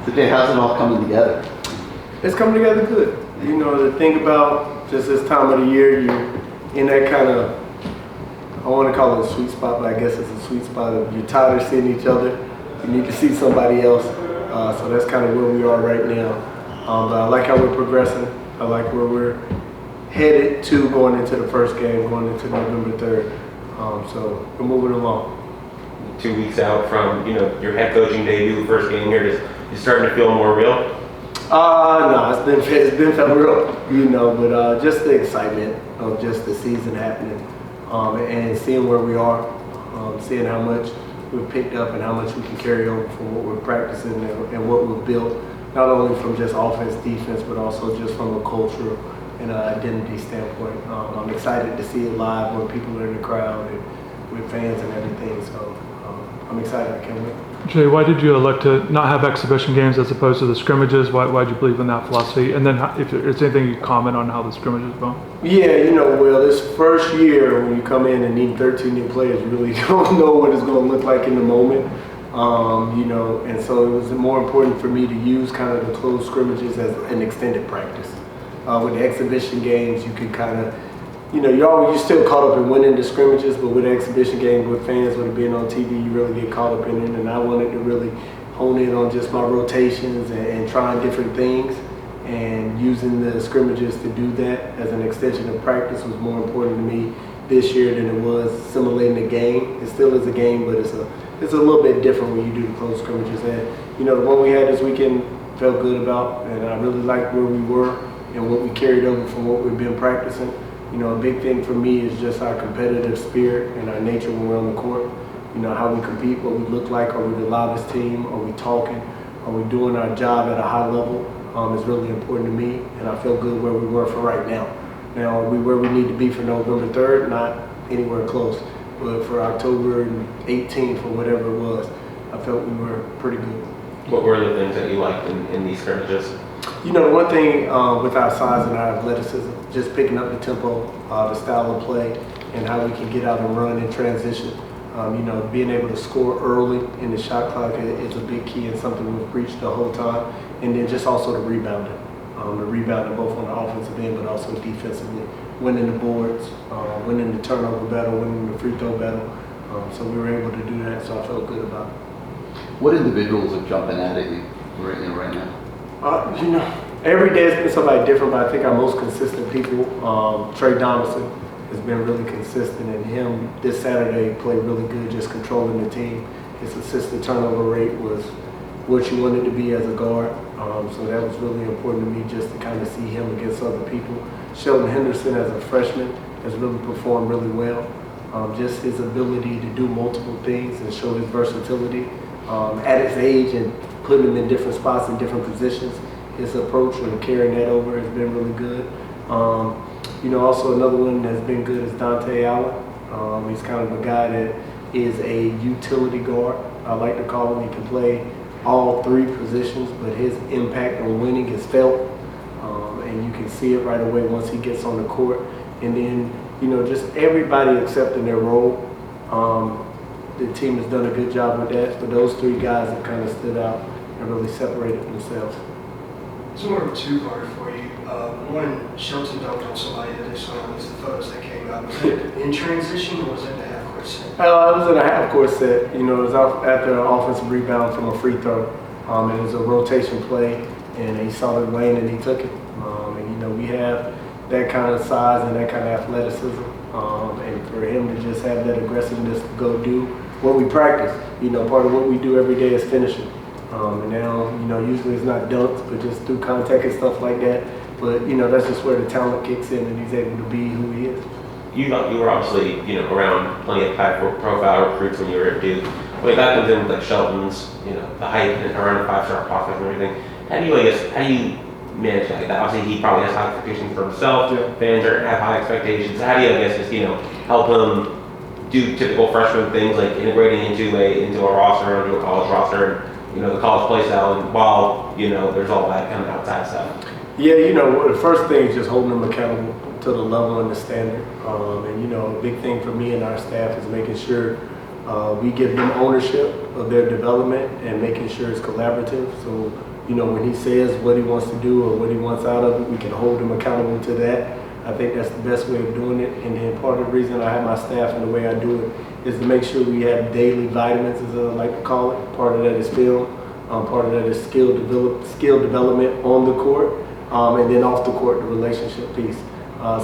Today, how's it all coming together? It's coming together good. You know, the thing about just this time of the year, you're in that kind of, I want to call it a sweet spot, but I guess it's a sweet spot of you're tired of seeing each other. You need to see somebody else. So that's kind of where we are right now. But I like how we're progressing. I like where we're headed to going into the first game, going into November 3rd. So we're moving along. 2 weeks out from, your head coaching debut, first game here, is starting to feel more real? No, it's been felt real, but just the excitement of just the season happening, and seeing where we are, seeing how much we've picked up and how much we can carry over from what we're practicing and what we've built, not only from just offense, defense, but also just from a cultural and identity standpoint. I'm excited to see it live when people are in the crowd and with fans and everything, so I'm excited. I can't wait. Jay, why did you elect to not have exhibition games as opposed to the scrimmages? Why did you believe in that philosophy? And then if there's anything you comment on how the scrimmages go? Yeah, Will, this first year when you come in and need 13 new players, you really don't know what it's going to look like in the moment. And so it was more important for me to use kind of the closed scrimmages as an extended practice. With the exhibition games, you could kind of, you're still caught up in winning the scrimmages, but with the exhibition games with fans, with it being on TV, you really get caught up in it. And I wanted to really hone in on just my rotations and trying different things. And using the scrimmages to do that as an extension of practice was more important to me this year than it was simulating the game. It still is a game, but it's a little bit different when you do the closed scrimmages. And the one we had this weekend felt good about, and I really liked where we were and what we carried over from what we've been practicing. A big thing for me is just our competitive spirit and our nature when we're on the court. How we compete, what we look like. Are we the loudest team? Are we talking? Are we doing our job at a high level? Is really important to me, and I feel good where we were for right now. Now, are we where we need to be for November 3rd? Not anywhere close. But for October 18th or whatever it was, I felt we were pretty good. What were the things that you liked in these scrimmages? The one thing with our size and our athleticism, just picking up the tempo, the style of play, and how we can get out and run and transition. Being able to score early in the shot clock is a big key and something we've preached the whole time. And then just also the rebounding. The rebounding both on the offensive end but also defensively. Winning the boards, winning the turnover battle, winning the free throw battle. So we were able to do that, so I felt good about it. What individuals are jumping out at you right now? Every day it's been somebody different, but I think our most consistent people, Trey Donaldson, has been really consistent, and him this Saturday played really good, just controlling the team. His assist to turnover rate was what you wanted to be as a guard, so that was really important to me just to kind of see him against other people. Sheldon Henderson as a freshman has really performed really well. Just his ability to do multiple things and show his versatility at his age and put him in different spots in different positions. His approach and carrying that over has been really good. Also another one that's been good is Dante Allen. He's kind of a guy that is a utility guard. I like to call him. He can play all three positions, but his impact on winning is felt. And you can see it right away once he gets on the court. And then, just everybody accepting their role. The team has done a good job with that, but those three guys have kind of stood out and really separated themselves. It's more of a two-part for you. One, Shelton dunked on somebody that they saw at least the photos that came out. Was it in transition or was it in the half-court set? It was in a half-court set. It was after an offensive rebound from a free throw. It was a rotation play, and he saw the lane and he took it. We have that kind of size and that kind of athleticism. And for him to just have that aggressiveness to go do what we practice. Part of what we do every day is finishing. And now, usually it's not dunks, but just through contact and stuff like that. But, that's just where the talent kicks in and he's able to be who he is. You were obviously, around plenty of high-profile recruits when you were at Duke. When that comes in with Shelton's, the height and around 5-star prospect and everything, how do you manage that? Obviously, he probably has high expectations for himself. Yeah. Fans have high expectations. How do you, just, help him do typical freshman things like integrating into a roster, into a college roster, and, the college play style, and while, there's all that kind of outside stuff? Yeah, the first thing is just holding them accountable to the level and the standard. And, a big thing for me and our staff is making sure we give them ownership of their development and making sure it's collaborative. So when he says what he wants to do or what he wants out of it, we can hold him accountable to that. I think that's the best way of doing it. And then part of the reason I have my staff and the way I do it is to make sure we have daily vitamins, as I like to call it. Part of that is film. Part of that is skill development on the court, and then off the court, the relationship piece.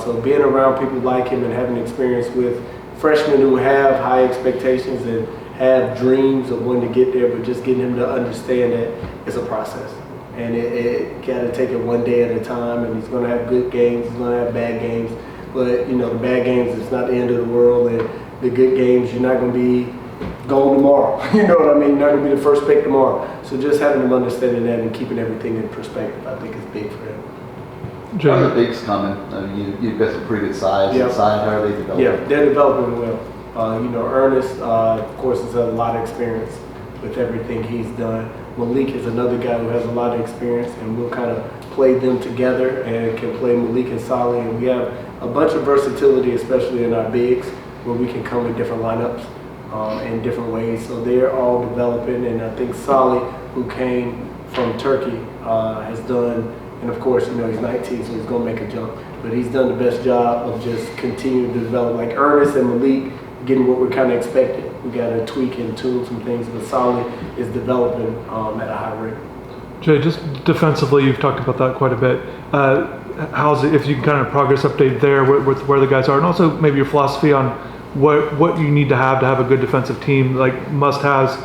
So being around people like him and having experience with freshmen who have high expectations and have dreams of wanting to get there, but just getting him to understand that it's a process. And it got to take it one day at a time, and he's going to have good games, he's going to have bad games. But, the bad games, it's not the end of the world, and the good games, you're not going to be gone tomorrow. You know what I mean? You're not going to be the first pick tomorrow. So just having them understanding that and keeping everything in perspective, I think is big for him. Jay, How are the bigs coming? I mean, you've got some pretty good size Yeah. inside. How are they developing? Yeah, they're developing well. Ernest, of course, has had a lot of experience with everything he's done. Malik is another guy who has a lot of experience, and we'll kind of play them together and can play Malik and Solly. And we have a bunch of versatility, especially in our bigs, where we can come in different lineups in different ways. So they're all developing, and I think Solly, who came from Turkey, has done, and of course, he's 19, so he's going to make a jump. But he's done the best job of just continuing to develop. Like Ernest and Malik, getting what we're kind of expecting. We got to tweak and tune some things, but Solly is developing at a high rate. Jay, just defensively, you've talked about that quite a bit. How's it, if you can kind of progress update there with where the guys are, and also maybe your philosophy on what you need to have a good defensive team, like must-haves,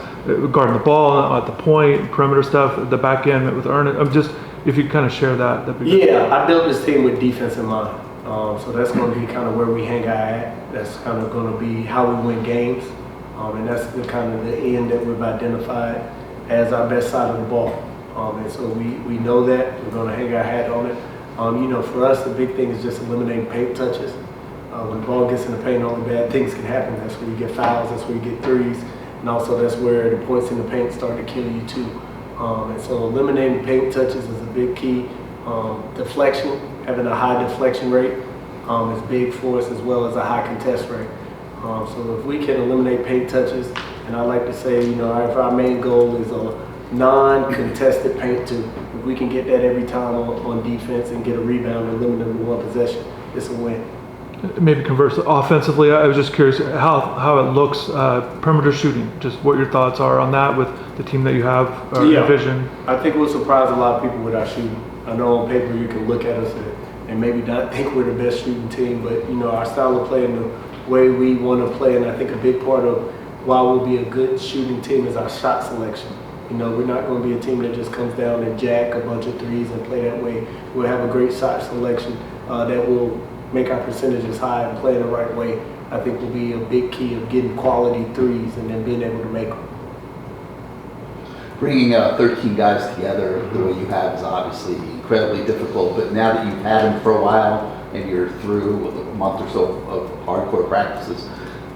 guarding the ball at the point, perimeter stuff, the back end with Ernest. I'm just, if you kind of share that, that'd be good. Yeah, I built this team with defense in mind. So that's going to be kind of where we hang our at. That's kind of going to be how we win games. And that's the kind of the end that we've identified as our best side of the ball. And so we know that. We're going to hang our hat on it. For us, the big thing is just eliminating paint touches. When the ball gets in the paint, only bad things can happen. That's where you get fouls. That's where you get threes. And also that's where the points in the paint start to kill you too. And so eliminating paint touches is a big key. Deflection, having a high deflection rate is big for us, as well as a high contest rate. So if we can eliminate paint touches, and I like to say, our main goal is a non-contested paint two. If we can get that every time on defense and get a rebound and limit them to one possession, it's a win. Maybe converse offensively. I was just curious how it looks, perimeter shooting. Just what your thoughts are on that with the team that you have envisioned. I think we'll surprise a lot of people with our shooting. I know on paper you can look at us and maybe not think we're the best shooting team, but our style of play and the way we want to play, and I think a big part of why we'll be a good shooting team is our shot selection. We're not going to be a team that just comes down and jack a bunch of threes and play that way. We'll have a great shot selection that will make our percentages high and play in the right way. I think will be a big key of getting quality threes and then being able to make them. Bringing 13 guys together the way you have is obviously incredibly difficult, but now that you've had them for a while and you're through with a month or so of hardcore practices,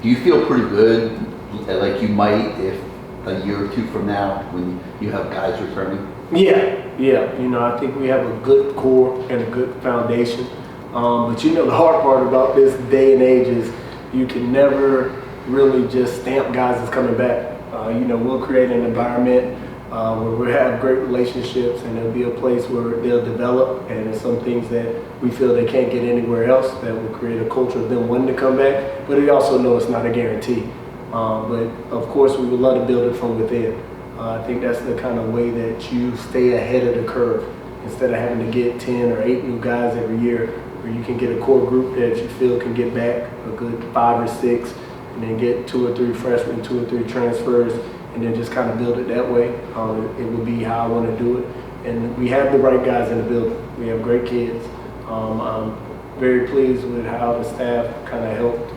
do you feel pretty good, like you might if a year or two from now when you have guys returning? Yeah. I think we have a good core and a good foundation. But the hard part about this day and age is you can never really just stamp guys as coming back. We'll create an environment where we have great relationships, and there'll be a place where they'll develop, and there's some things that we feel they can't get anywhere else that will create a culture of them wanting to come back, but we also know it's not a guarantee. But of course we would love to build it from within. I think that's the kind of way that you stay ahead of the curve instead of having to get 10 or 8 new guys every year, where you can get a core group that you feel can get back a good 5 or 6, and then get 2 or 3 freshmen, 2 or 3 transfers, and then just kind of build it that way. It would be how I want to do it. And we have the right guys in the building. We have great kids. I'm very pleased with how the staff kind of helped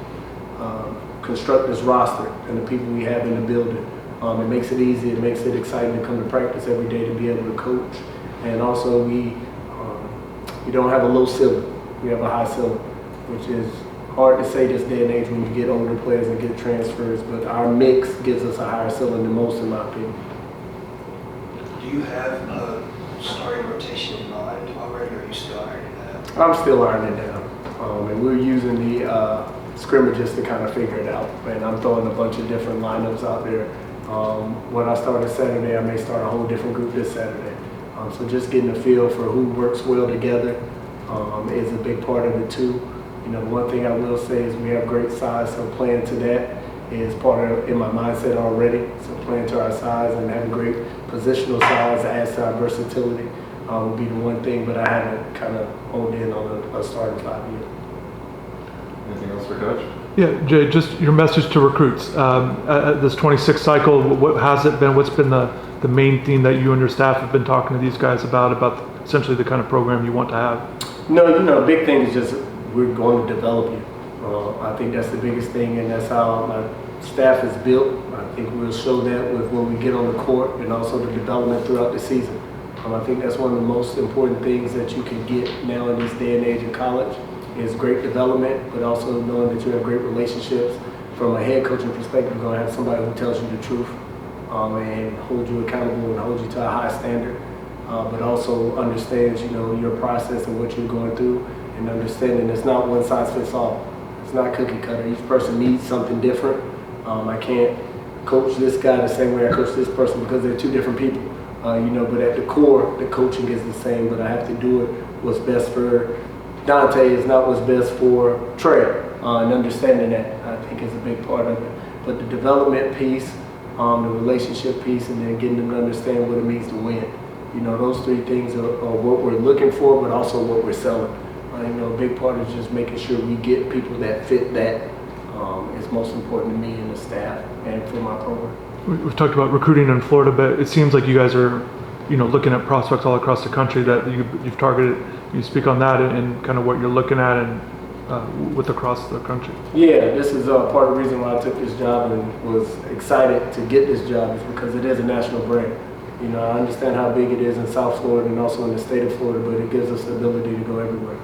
construct this roster and the people we have in the building. It makes it easy. It makes it exciting to come to practice every day to be able to coach. And also we don't have a low ceiling. We have a high ceiling, which is hard to say this day and age when you get older players and get transfers, but our mix gives us a higher ceiling than most, in my opinion. Do you have a starting rotation in mind already, or are you still ironing that out? I'm still ironing it down. And we're using the scrimmages to kind of figure it out. And I'm throwing a bunch of different lineups out there. When I started Saturday, I may start a whole different group this Saturday. So just getting a feel for who works well together is a big part of it too. You know, one thing I will say is we have great size, so playing to that is part of in my mindset already. So playing to our size and having great positional size adds to our versatility would be the one thing, but I haven't kind of honed in on a starting 5 yet. Anything else for Coach? Yeah, Jay, just your message to recruits. At this 26th cycle, what has it been? What's been the main theme that you and your staff have been talking to these guys about essentially the kind of program you want to have? No, you know, a big thing is just we're going to develop you. I think that's the biggest thing, and that's how my staff is built. I think we'll show that with when we get on the court and also the development throughout the season. I think that's one of the most important things that you can get now in this day and age in college is great development, but also knowing that you have great relationships. From a head coaching perspective, you're going to have somebody who tells you the truth and hold you accountable and hold you to a high standard, but also understands, you know, your process and what you're going through, and understanding it's not one size fits all. It's not cookie cutter. Each person needs something different. I can't coach this guy the same way I coach this person because they're two different people. You know, but at the core, the coaching is the same, but I have to do it what's best for Dante is not what's best for Trey, and understanding that I think is a big part of it. But the development piece, the relationship piece, and then getting them to understand what it means to win. You know, those three things are what we're looking for, but also what we're selling. You know, a big part is just making sure we get people that fit that. Is most important to me and the staff and for my program. We've talked about recruiting in Florida, but it seems like you guys are, you know, looking at prospects all across the country that you've targeted. Can you speak on that and kind of what you're looking at and with across the country? Yeah, this is part of the reason why I took this job and was excited to get this job is because it is a national brand. You know, I understand how big it is in South Florida and also in the state of Florida, but it gives us the ability to go everywhere.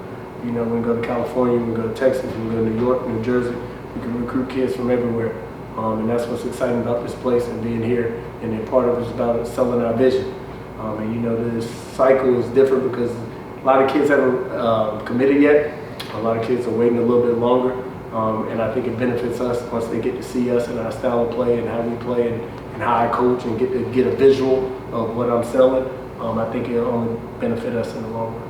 You know, we can go to California, we can go to Texas, we can go to New York, New Jersey. We can recruit kids from everywhere. And that's what's exciting about this place and being here. And then part of it is about selling our vision. And you know, this cycle is different because a lot of kids haven't committed yet. A lot of kids are waiting a little bit longer. And I think it benefits us once they get to see us and our style of play and how we play and how I coach and get a visual of what I'm selling. I think it'll only benefit us in the long run.